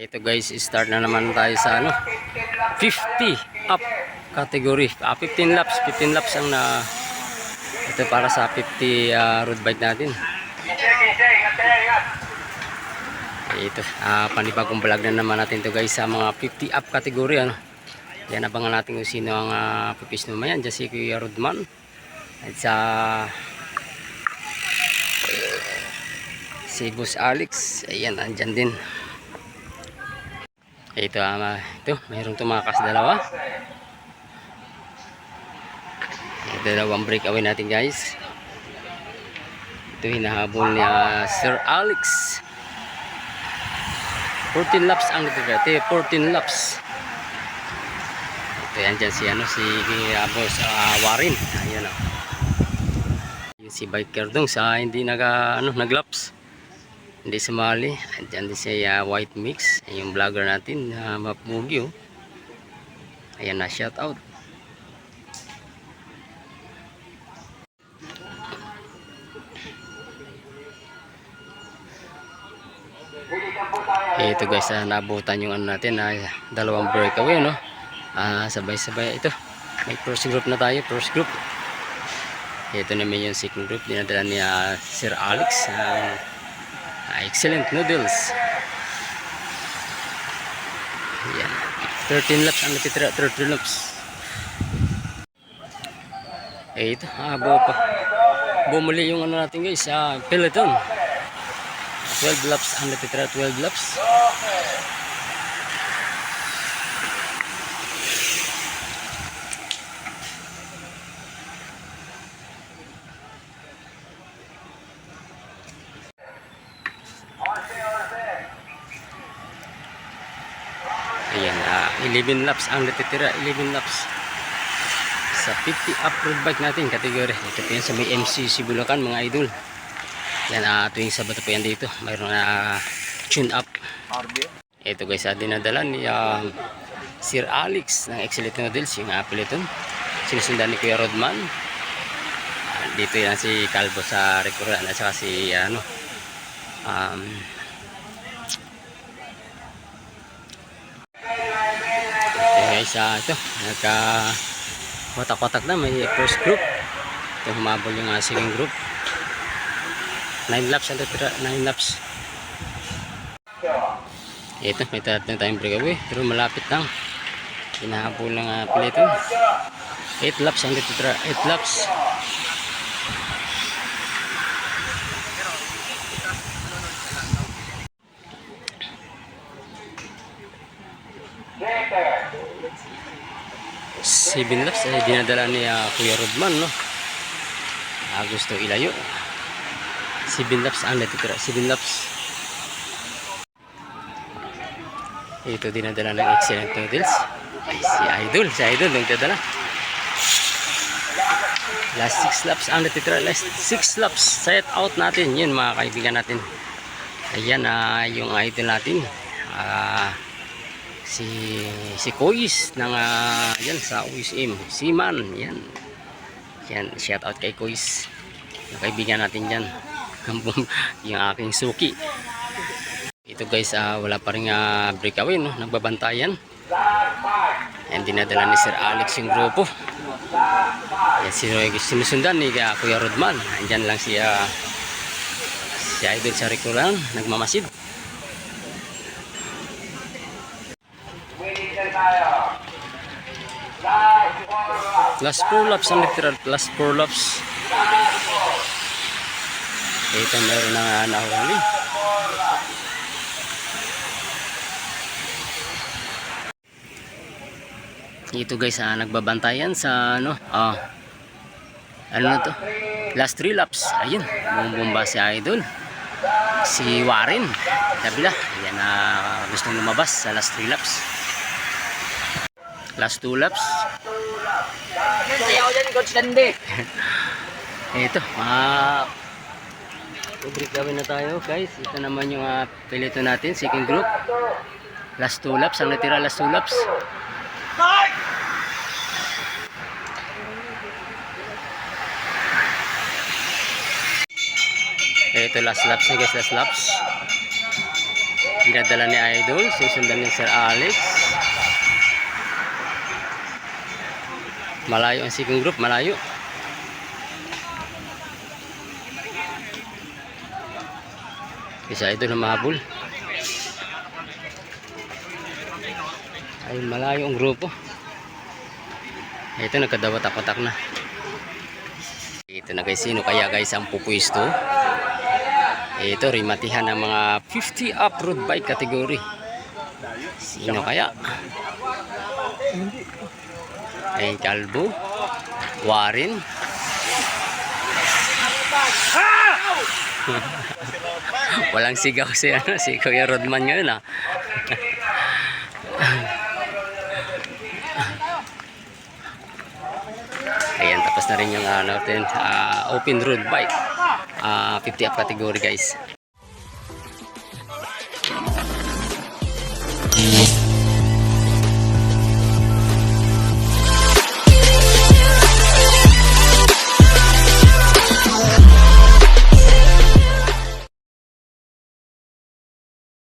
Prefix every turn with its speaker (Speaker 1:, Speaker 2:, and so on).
Speaker 1: Ito guys, start na naman tayo sa 50 up category. 15 laps ang ito para sa 50 road bike natin. Ito, panibagong vlog na naman natin to guys sa mga 50 up category Yan, abangan natin kung sino ang pipis naman yan. Diyan si Kuya Rodman at si Boss Alex. Ayan, andyan din. Ito, mayroong tumakas dalawa. Dalawang breakaway natin guys. Ito hinahabol ni Sir Alex. 14 laps ang natitira. 14 laps. Ito yan dyan si Boss Warren. Ayan si biker dong sa hindi naglaps. Hindi sumali. Andyan din si White Mix, yung vlogger natin na Mapugi. Ayan na, shout out. Ito guys, nabutan yung natin dalawang breakaway sabay-sabay ito. May first group na tayo, first group. Ito naman yung second group, dinadala ni Sir Alex. Excellent noodles. Yan. 13 laps ang natitira. 13 laps. Ito. Bumuli yung natin guys. Peloton. 12 laps ang natitira. 12 laps. Ayan, 11 laps ang natitira, 11 laps sa 50 up road bike natin kategory. Ito po yan sa may MCC Bulacan mga idol. Yan, tuwing Sabado po yan dito, mayroon tune up. Ito guys, dinadala ni Sir Alex ng Excellent Noodles, yung Peloton. Sinusundan ni Kuya Rodman. Dito yan si Calvo sa Recurran at saka si guys, ito nagka-watak-watak na, may first group. Ito humabol yung second group. 9 laps ang titira, 9 laps. Ito, may tatlong tayong breakaway pero malapit lang. Hinahabol ng Peloton. 8 laps ang titira, 8 laps. Seven laps dinadala ni Kuya Rodman gusto ilayo. 7 laps ang natitira, 7 laps. Ito dinadala ng Excellent Noodles. Si Idol nagdadala. Last 6 laps ang natitira, last 6 laps. Set out natin yun mga kaibigan natin. Ayan yung idol natin, si Kois ng yan sa USM Siman. Yan, shout out kay Kois, yung kaibigan natin dyan. Yung aking suki. Ito guys, wala pa rin breakaway nagbabantayan. And dinadala ni Sir Alex yung grupo. Yan, sinusundan ni Kuya Rodman. Andyan lang si Idol sa Recurran nagmamasid. Last 4 laps ang literal, last 4 laps. Ito meron na nahuli. Ito guys, nagbabantayan sa ano na to, last 3 laps. Ayun, bumba si Idol, si Warren kabila. Yan, gustong lumabas sa last 3 laps. Last 2 laps. Ito, break gawin na tayo guys. Ito naman yung Peloton natin, second group. Last 2 laps ang natira, last 2 laps. Ito last laps guys, last laps. Dinadala ni Idol, susundan ni Sir Alex. Malayo ang second group, malayo. Isa Idol na mahabol. Ay, malayo ang grupo. Ito, nagkadawatak-watak na. Ito na guys, sino kaya guys ang pupwisto? Ito, rimatihan ng mga 50 up road bike category. Sino kaya? Ay, Calvo, Warren. Walang sigaw si Kuya Rodman ngayon Ayan, tapos na rin yung open road bike 50 up category guys.